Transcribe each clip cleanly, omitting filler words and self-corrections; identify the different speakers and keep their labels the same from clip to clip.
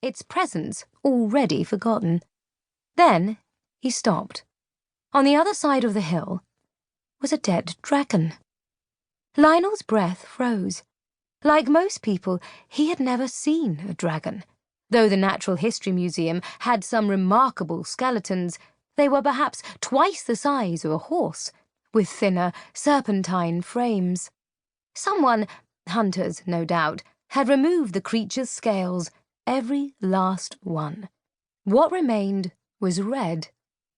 Speaker 1: its presence already forgotten. Then he stopped. On the other side of the hill was a dead dragon. Lionel's breath froze. Like most people, he had never seen a dragon. Though the Natural History Museum had some remarkable skeletons, they were perhaps twice the size of a horse, with thinner, serpentine frames. Someone, hunters no doubt, had removed the creature's scales, every last one. What remained was red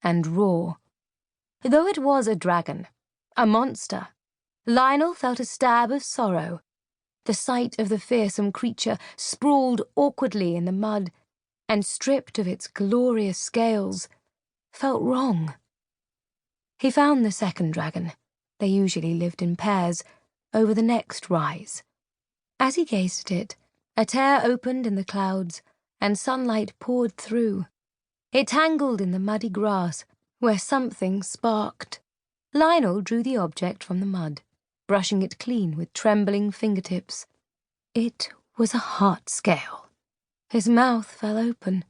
Speaker 1: and raw. Though it was a dragon, a monster, Lionel felt a stab of sorrow. The sight of the fearsome creature sprawled awkwardly in the mud and stripped of its glorious scales felt wrong. He found the second dragon, they usually lived in pairs, over the next rise. As he gazed at it, a tear opened in the clouds and sunlight poured through. It tangled in the muddy grass where something sparked. Lionel drew the object from the mud, brushing it clean with trembling fingertips. It was a heart scale. His mouth fell open.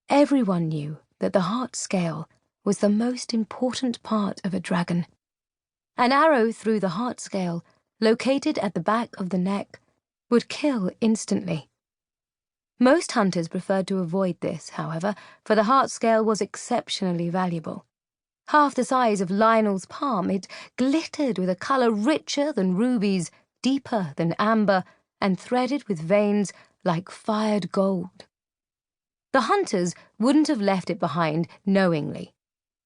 Speaker 1: Everyone knew that the heart scale was the most important part of a dragon. An arrow through the heart scale, located at the back of the neck, would kill instantly. Most hunters preferred to avoid this, however, for the heart scale was exceptionally valuable. Half the size of Lionel's palm, it glittered with a colour richer than rubies, deeper than amber, and threaded with veins like fired gold. The hunters wouldn't have left it behind knowingly.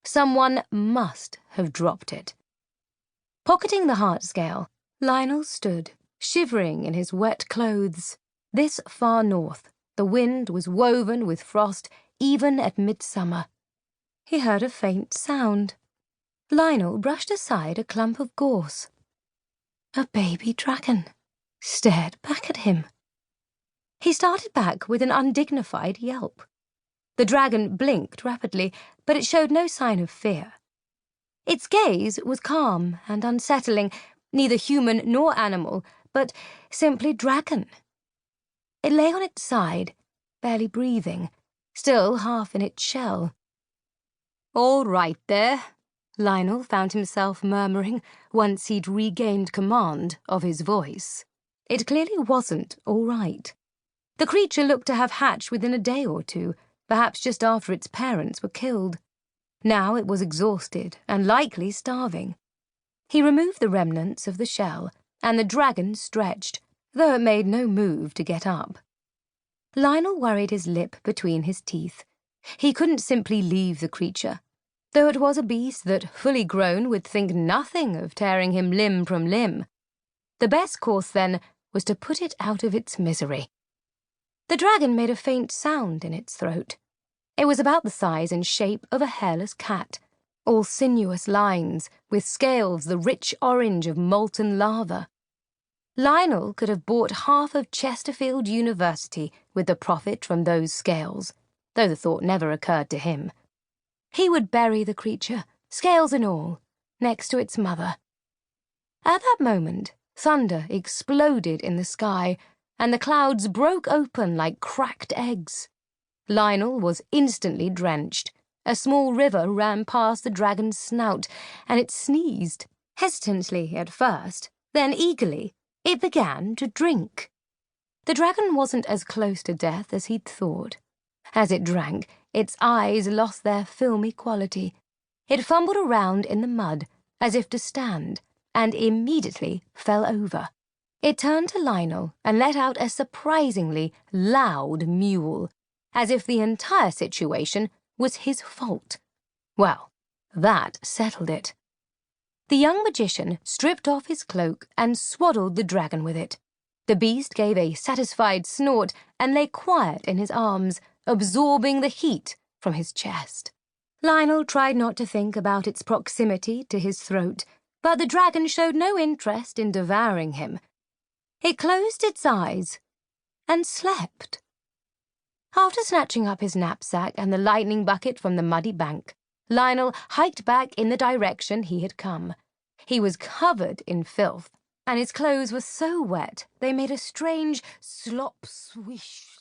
Speaker 1: Someone must have dropped it. Pocketing the heart scale, Lionel stood, shivering in his wet clothes. This far north, the wind was woven with frost even at midsummer. He heard a faint sound. Lionel brushed aside a clump of gorse. A baby dragon stared back at him. He started back with an undignified yelp. The dragon blinked rapidly, but it showed no sign of fear. Its gaze was calm and unsettling, neither human nor animal, but simply dragon. It lay on its side, barely breathing, still half in its shell. "All right there," Lionel found himself murmuring once he'd regained command of his voice. It clearly wasn't all right. The creature looked to have hatched within a day or two, perhaps just after its parents were killed. Now it was exhausted and likely starving. He removed the remnants of the shell, and the dragon stretched, though it made no move to get up. Lionel worried his lip between his teeth. He couldn't simply leave the creature. Though it was a beast that, fully grown, would think nothing of tearing him limb from limb. The best course, then, was to put it out of its misery. The dragon made a faint sound in its throat. It was about the size and shape of a hairless cat, all sinuous lines, with scales the rich orange of molten lava. Lionel could have bought half of Chesterfield University with the profit from those scales, though the thought never occurred to him. He would bury the creature, scales and all, next to its mother. At that moment, thunder exploded in the sky, and the clouds broke open like cracked eggs. Lionel was instantly drenched. A small river ran past the dragon's snout, and it sneezed, hesitantly at first, then eagerly. It began to drink. The dragon wasn't as close to death as he'd thought. As it drank, its eyes lost their filmy quality. It fumbled around in the mud, as if to stand, and immediately fell over. It turned to Lionel and let out a surprisingly loud mewl, as if the entire situation was his fault. Well, that settled it. The young magician stripped off his cloak and swaddled the dragon with it. The beast gave a satisfied snort and lay quiet in his arms, absorbing the heat from his chest. Lionel tried not to think about its proximity to his throat, but the dragon showed no interest in devouring him. It closed its eyes and slept. After snatching up his knapsack and the lightning bucket from the muddy bank, Lionel hiked back in the direction he had come. He was covered in filth, and his clothes were so wet they made a strange slop swish.